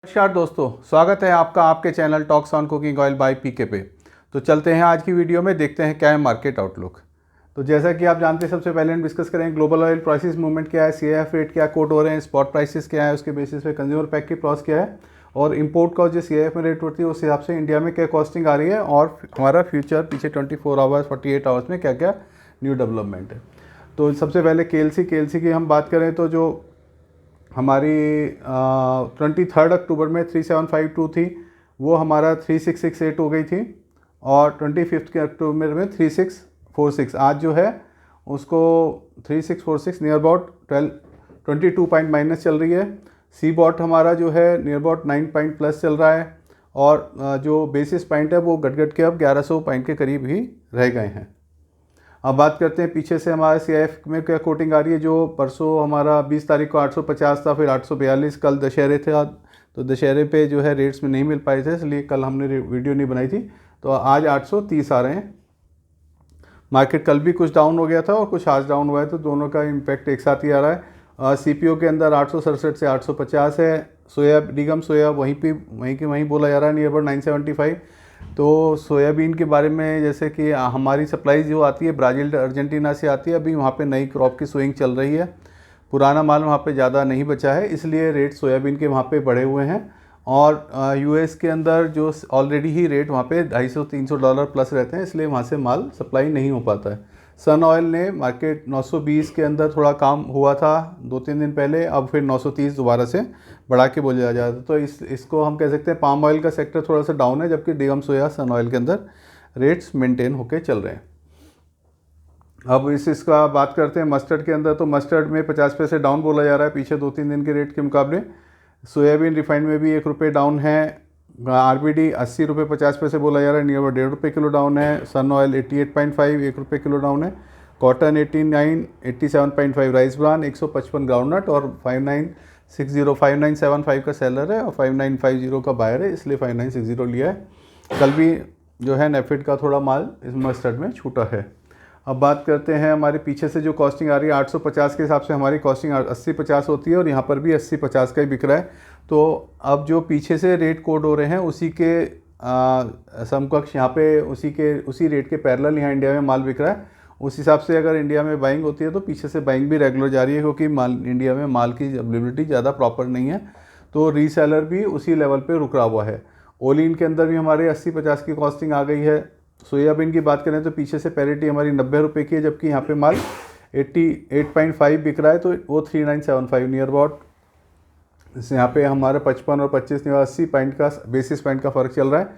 नमस्कार दोस्तों, स्वागत है आपका आपके channel talks on cooking oil by PK पे। तो चलते हैं आज की वीडियो में, देखते हैं क्या है मार्केट आउटलुक। तो जैसा कि आप जानते हैं, सबसे पहले हम डिस्कस करेंगे ग्लोबल ऑयल प्राइसेस मूवमेंट क्या है, सीआईएफ रेट क्या कोट हो रहे हैं, स्पॉट प्राइसेस क्या है, उसके बेसिस पे कंज्यूमर पैक की कॉस्ट क्या है, और इंपोर्ट कॉस्ट जो सीआईएफ में रेट होती है उस हिसाब से इंडिया में क्या कॉस्टिंग आ रही है, और हमारा फ्यूचर पीछे 24 आवर्स 48 आवर्स में क्या क्या न्यू डेवलपमेंट है। तो सबसे पहले केएलसी की हम बात करें तो जो हमारी 23 अक्टूबर में 3752 थी, वो हमारा 3668 हो गई थी, और 25 अक्टूबर में 3646 आज जो है उसको 3646 नियर अबाउट 22 पॉइंट माइनस चल रही है। सी बॉट हमारा जो है नियर अबाउट 9 पॉइंट प्लस चल रहा है, और जो बेसिस पॉइंट है वो घट के अब 1100 पॉइंट के करीब ही रह गए हैं। अब बात करते हैं पीछे से हमारे सीआईएफ में क्या कोटिंग आ रही है। जो परसों हमारा 20 तारीख को 850 था, फिर 842, कल दशहरे थे तो दशहरे पे जो है रेट्स में नहीं मिल पाए थे, इसलिए कल हमने वीडियो नहीं बनाई थी। तो आज 830 आ रहे हैं। मार्केट कल भी कुछ डाउन हो गया था और कुछ आज डाउन हुआ है, तो दोनों का इम्पैक्ट एक साथ ही आ रहा है। सीपीओ के अंदर 867 से 850 है। सोया डीगम सोया वहीं बोला जा रहा है नियर अबाउट 975। तो सोयाबीन के बारे में, जैसे कि हमारी सप्लाई जो आती है ब्राज़ील अर्जेंटीना से आती है, अभी वहाँ पे नई क्रॉप की सोइंग चल रही है, पुराना माल वहाँ पे ज़्यादा नहीं बचा है, इसलिए रेट सोयाबीन के वहाँ पे बढ़े हुए हैं। और यूएस के अंदर जो ऑलरेडी ही रेट वहाँ पे $250-300 प्लस रहते हैं, इसलिए वहाँ से माल सप्लाई नहीं हो पाता है। सन ऑयल ने मार्केट 920 के अंदर थोड़ा काम हुआ था 2-3 दिन पहले, अब फिर 930 दोबारा से बढ़ा के बोला जा रहा था। तो इसको हम कह सकते हैं पाम ऑयल का सेक्टर थोड़ा सा डाउन है, जबकि डीगम सोया सन ऑयल के अंदर रेट्स मेंटेन होके चल रहे हैं। अब इसका बात करते हैं मस्टर्ड के अंदर। तो मस्टर्ड में 50 पैसे डाउन बोला जा रहा है पीछे 2-3 दिन के रेट के मुकाबले। सोयाबीन रिफाइंड में भी 1 रुपये डाउन है। आरबीडी 80 रुपये 50 पैसे बोला जा रहा है, नियर अबाउट 1.5 रुपये किलो डाउन है। सन ऑयल 88.5 1 रुपये किलो डाउन है। कॉटन 89 87.5। राइस ब्रान 155 ग्राउंडनट, और 5975 का सेलर है और 5950 का बायर है, इसलिए 5960 लिया है। कल भी जो है नेफेड का थोड़ा माल इस मस्टर्ड में छूटा है। अब बात करते हैं हमारे पीछे से जो कॉस्टिंग आ रही है 850 के हिसाब से हमारी कॉस्टिंग 80-50 होती है, और यहाँ पर भी 80-50 का ही बिक रहा है। तो अब जो पीछे से रेट कोड हो रहे हैं उसी के समकक्ष यहाँ पे उसी रेट के पैरेलल यहाँ इंडिया में माल बिक रहा है। उस हिसाब से अगर इंडिया में बाइंग होती है तो पीछे से बाइंग भी रेगुलर जारी है, क्योंकि इंडिया में माल की अवेलेबिलिटी ज़्यादा प्रॉपर नहीं है, तो रीसेलर भी उसी लेवल पे रुका हुआ है। ओलिन के अंदर भी हमारे 80-50 की कॉस्टिंग आ गई है। सोयाबीन की बात करें तो पीछे से पैरिटी हमारी 90 रुपये की है, जबकि यहाँ पे माल 88.5 बिक रहा है, तो वो 3975 नियर अबाउट। यहाँ पे हमारा 55 और 25 नियर 80 पॉइंट का बेसिस पॉइंट का फ़र्क चल रहा है।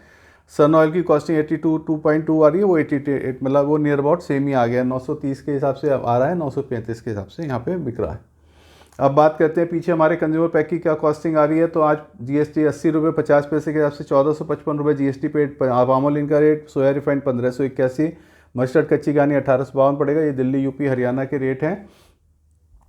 सन ऑयल की कॉस्टिंग 82.2 आ रही है, वो 88 मतलब वो नियर अबाउट सेम ही आ गया, 930 के हिसाब से आ रहा है, 935 के हिसाब से यहाँ पे बिक रहा है। अब बात करते हैं पीछे हमारे कंज्यूमर पैक की क्या कॉस्टिंग आ रही है। तो आज जीएसटी 80 रुपये 50 पैसे के हिसाब से 1455 रुपये जीएसटी पे। पाम ऑयल का रेट, सोया रिफाइंड 1581, मस्टर्ड कच्ची घानी 1852 पड़ेगा। ये दिल्ली यूपी हरियाणा के रेट हैं।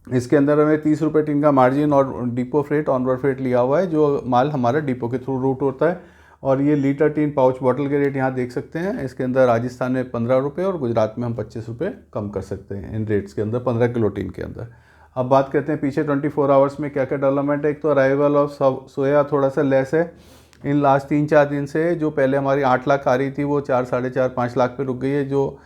इसके अंदर हमें 30 रुपये टिन का मार्जिन और डिपो फ्रेट ऑनवर्ड फ्रेट लिया हुआ है, जो माल हमारा डिपो के थ्रू रूट होता है। और ये लीटर टीन पाउच बॉटल के रेट यहाँ देख सकते हैं। इसके अंदर राजस्थान में 15 रुपये और गुजरात में हम 25 रुपये कम कर सकते हैं इन रेट्स के अंदर 15 किलो टीन के अंदर। अब बात करते हैं पीछे 24 आवर्स में क्या क्या डेवलपमेंट है। एक तो अराइवल ऑफ सोया थोड़ा सा लेस है इन लास्ट 3-4 दिन से। जो पहले हमारी 8 लाख आ रही थी वो 4, 4.5, 5 लाख पे रुक गई है। जो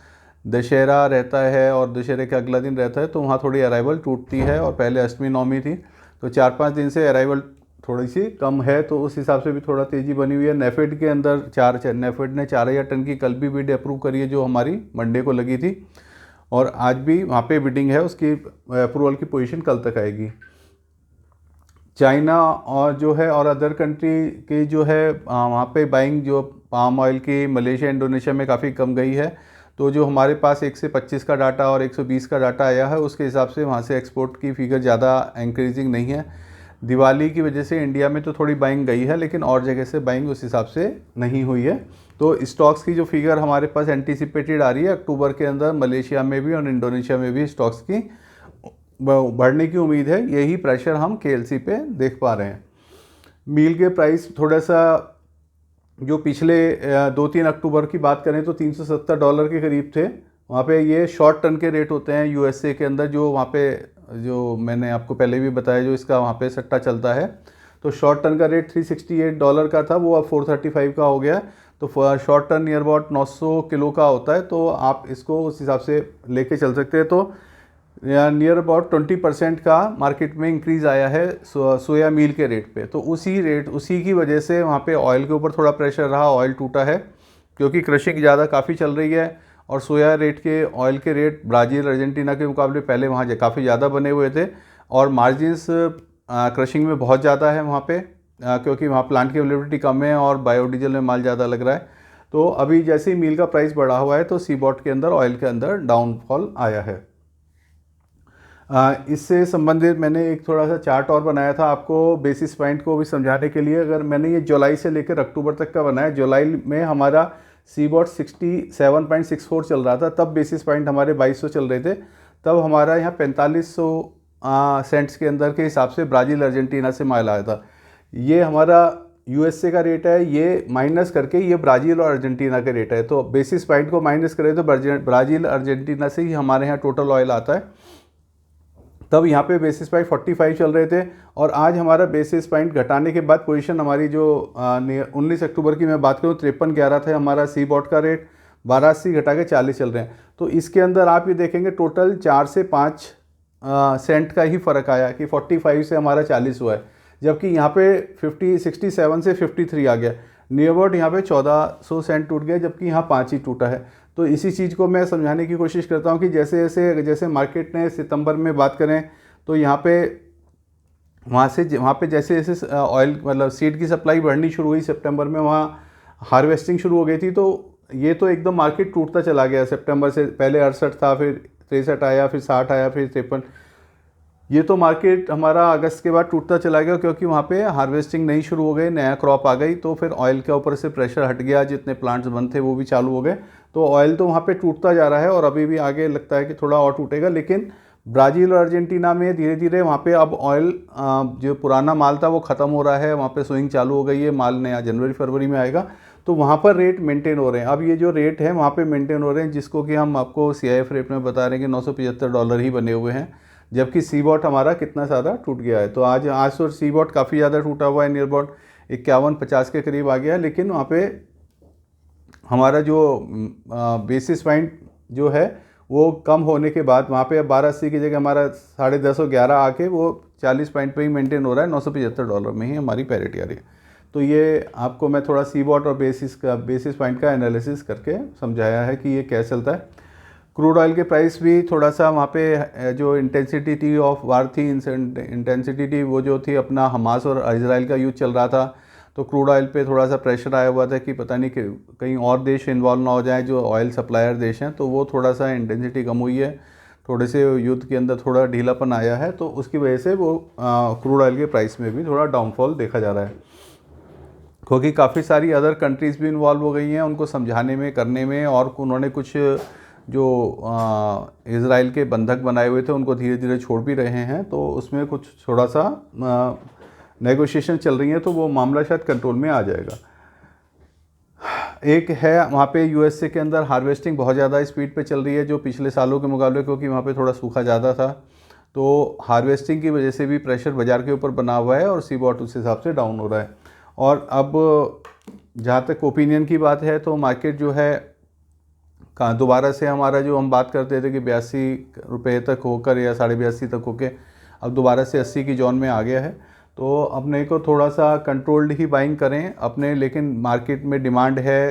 दशहरा रहता है और दशहरे का अगला दिन रहता है तो वहाँ थोड़ी अराइवल टूटती है, और पहले अष्टमी नवमी थी, तो 4-5 दिन से अराइवल थोड़ी सी कम है, तो उस हिसाब से भी थोड़ा तेज़ी बनी हुई है। नेफेड के अंदर नेफेड ने 4000 टन की कल भी बिड अप्रूव करी है, जो हमारी मंडे को लगी थी, और आज भी वहाँ पे बिडिंग है, उसकी अप्रूवल की पोजीशन कल तक आएगी। चाइना और जो है और अदर कंट्री की जो है वहाँ पे बाइंग जो पाम ऑयल की मलेशिया इंडोनेशिया में काफ़ी कम गई है। तो जो हमारे पास 1 से 25 का डाटा और 120 का डाटा आया है, उसके हिसाब से वहाँ से एक्सपोर्ट की फिगर ज़्यादा इंक्रीजिंग नहीं है। दिवाली की वजह से इंडिया में तो थोड़ी बाइंग गई है, लेकिन और जगह से बाइंग उस हिसाब से नहीं हुई है। तो स्टॉक्स की जो फिगर हमारे पास एंटीसिपेटेड आ रही है अक्टूबर के अंदर, मलेशिया में भी और इंडोनेशिया में भी स्टॉक्स की बढ़ने की उम्मीद है। यही प्रेशर हम केएलसी पे देख पा रहे हैं। मील के प्राइस थोड़ा सा, जो पिछले 2-3 अक्टूबर की बात करें तो $370 के करीब थे। वहाँ पे ये शॉर्ट टन के रेट होते हैं यूएसए के अंदर, जो वहाँ पे जो मैंने आपको पहले भी बताया, जो इसका वहाँ पे सट्टा चलता है। तो शॉर्ट टर्न का रेट $368 का था, वो अब $435 का हो गया। तो short turn near about 900 kilo का होता है, तो आप इसको उस हिसाब से लेके चल सकते हैं। तो नियर अबाउट 20% का मार्केट में इंक्रीज़ आया है सोया मील के रेट पे। तो उसी की वजह से वहाँ पे ऑयल के ऊपर थोड़ा प्रेशर रहा, ऑयल टूटा है क्योंकि क्रशिंग ज़्यादा काफ़ी चल रही है। और सोया ऑयल के रेट ब्राज़ील अर्जेंटीना के मुकाबले पहले वहाँ काफ़ी ज़्यादा बने हुए थे, और मार्जिन्स क्रशिंग में बहुत ज़्यादा है वहाँ पे, क्योंकि वहाँ प्लांट की अवेलेबिलिटी कम है और बायोडीजल में माल ज़्यादा लग रहा है। तो अभी जैसे ही मील का प्राइस बढ़ा हुआ है तो सीबॉट के अंदर ऑयल के अंदर डाउनफॉल आया है। इससे संबंधित मैंने एक थोड़ा सा चार्ट और बनाया था आपको बेसिस पॉइंट को भी समझाने के लिए। अगर मैंने ये जुलाई से लेकर अक्टूबर तक का बनाया, जुलाई में हमारा सीबॉट 67.64 चल रहा था, तब बेसिस पॉइंट हमारे 2200 चल रहे थे। तब हमारा यहाँ 4500 सेंट्स के अंदर के हिसाब से ब्राज़ील अर्जेंटीना से माल आया था। ये हमारा यूएसए का रेट है, ये माइनस करके ये ब्राज़ील और अर्जेंटीना का रेट है। तो बेसिस पॉइंट को माइनस करें तो ब्राज़ील अर्जेंटीना से ही हमारे यहाँ टोटल ऑयल आता है। तब यहाँ पे बेसिस पॉइंट 45 चल रहे थे, और आज हमारा बेसिस पॉइंट घटाने के बाद पोजीशन हमारी जो 19 अक्टूबर की मैं बात करूँ 53.11 था हमारा सीबॉट का रेट, 1280 घटा के 40 चल रहे हैं। तो इसके अंदर आप ये देखेंगे टोटल 4 से 5 सेंट का ही फ़र्क आया कि 45 से हमारा 40 हुआ है, जबकि यहाँ पे 67 से 53 आ गया। नियर अबाउट यहाँ पे 1400 सेंट टूट गया, जबकि यहाँ 5 ही टूटा है। तो इसी चीज़ को मैं समझाने की कोशिश करता हूँ कि जैसे मार्केट ने सितंबर में बात करें तो यहाँ पे वहाँ पे जैसे जैसे ऑयल मतलब सीड की सप्लाई बढ़नी शुरू हुई सितंबर में, वहाँ हार्वेस्टिंग शुरू हो गई थी। तो ये तो एकदम मार्केट टूटता चला गया सितंबर से। पहले 68 था, फिर 63 आया, फिर 60 आया, फिर 53। ये तो मार्केट हमारा अगस्त के बाद टूटता चला गया क्योंकि वहाँ पे हार्वेस्टिंग नहीं शुरू हो गई, नया क्रॉप आ गई, तो फिर ऑयल के ऊपर से प्रेशर हट गया, जितने प्लांट्स बंद थे वो भी चालू हो गए। तो ऑयल तो वहाँ पे टूटता जा रहा है और अभी भी आगे लगता है कि थोड़ा और टूटेगा। लेकिन ब्राज़ील और अर्जेंटीना में धीरे धीरे वहाँ पे अब ऑयल जो पुराना माल था वो ख़त्म हो रहा है, वहाँ पे स्विंग चालू हो गई है, माल नया जनवरी फरवरी में आएगा। तो वहाँ पर रेट मेंटेन हो रहे हैं। अब ये जो रेट है वहाँ पे मेंटेन हो रहे हैं, जिसको कि हम आपको CIF रेट में बता रहे हैं कि $975 ही बने हुए हैं, जबकि सीबॉट हमारा कितना ज़्यादा टूट गया है। तो आज तो सीबॉट काफ़ी ज़्यादा टूटा हुआ है, नियर अबाउट 51-50 के करीब आ गया है। लेकिन वहाँ पे हमारा जो बेसिस पॉइंट जो है वो कम होने के बाद वहाँ पे अब 1280 की जगह हमारा 10.5-11 आके वो 40 पॉइंट पे ही मेंटेन हो रहा है, $975 में ही हमारी पैरिटी आ रही है। तो ये आपको मैं थोड़ा सीबॉट और बेसिस पॉइंट का एनालिसिस करके समझाया है कि ये कैसे चलता है। क्रूड ऑयल के प्राइस भी थोड़ा सा वहाँ पे जो इंटेंसिटी थी ऑफ वार थी, इंटेंसिटी थी वो जो थी अपना हमास और इजराइल का युद्ध चल रहा था, तो क्रूड ऑयल पे थोड़ा सा प्रेशर आया हुआ था कि पता नहीं कि कहीं और देश इन्वॉल्व ना हो जाए जो ऑयल सप्लायर देश हैं। तो वो थोड़ा सा इंटेंसिटी कम हुई है, थोड़े से युद्ध के अंदर थोड़ा ढीलापन आया है, तो उसकी वजह से वो क्रूड ऑयल के प्राइस में भी थोड़ा डाउनफॉल देखा जा रहा है। क्योंकि काफ़ी सारी अदर कंट्रीज़ भी इन्वॉल्व हो गई हैं उनको समझाने में, करने में, और उन्होंने कुछ जो इज़राइल के बंधक बनाए हुए थे उनको धीरे धीरे छोड़ भी रहे हैं। तो उसमें कुछ थोड़ा सा नेगोशिएशन चल रही है, तो वो मामला शायद कंट्रोल में आ जाएगा। एक है वहाँ पे यूएसए के अंदर हार्वेस्टिंग बहुत ज़्यादा स्पीड पे चल रही है जो पिछले सालों के मुकाबले, क्योंकि वहाँ पे थोड़ा सूखा ज़्यादा था। तो हार्वेस्टिंग की वजह से भी प्रेशर बाज़ार के ऊपर बना हुआ है और सीबॉट उस हिसाब से डाउन हो रहा है। और अब जहाँ तक ओपिनियन की बात है तो मार्केट जो है दोबारा से हमारा जो हम बात करते थे कि 82 रुपये तक होकर या 82.5 तक होकर अब दोबारा से 80 की जोन में आ गया है। तो अपने को थोड़ा सा कंट्रोल्ड ही बाइंग करें अपने, लेकिन मार्केट में डिमांड है,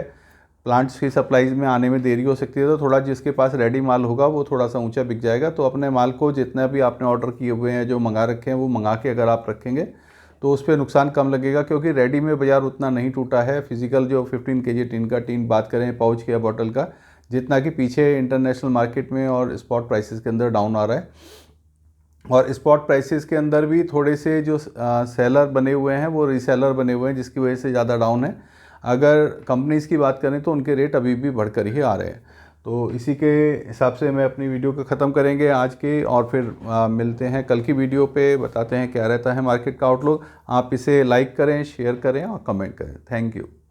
प्लांट्स की सप्लाईज में आने में देरी हो सकती है, तो थोड़ा जिसके पास रेडी माल होगा वो थोड़ा सा ऊंचा बिक जाएगा। तो अपने माल को जितना भी आपने ऑर्डर किए हुए हैं, जो मंगा रखे हैं, वो मंगा के अगर आप रखेंगे तो उस पर नुकसान कम लगेगा, क्योंकि रेडी में बाज़ार उतना नहीं टूटा है। फिजिकल जो 15 kg टिन का टिन बात करें, पाउच के या बॉटल का, जितना कि पीछे इंटरनेशनल मार्केट में और स्पॉट प्राइसेस के अंदर डाउन आ रहा है। और स्पॉट प्राइसेस के अंदर भी थोड़े से जो सेलर बने हुए हैं वो रीसेलर बने हुए हैं, जिसकी वजह से ज़्यादा डाउन है। अगर कंपनीज़ की बात करें तो उनके रेट अभी भी बढ़कर ही आ रहे हैं। तो इसी के हिसाब से मैं अपनी वीडियो को ख़त्म करेंगे आज के, और फिर मिलते हैं कल की वीडियो पे, बताते हैं क्या रहता है मार्केट का आउटलुक। आप इसे लाइक करें, शेयर करें और कमेंट करें। Thank you.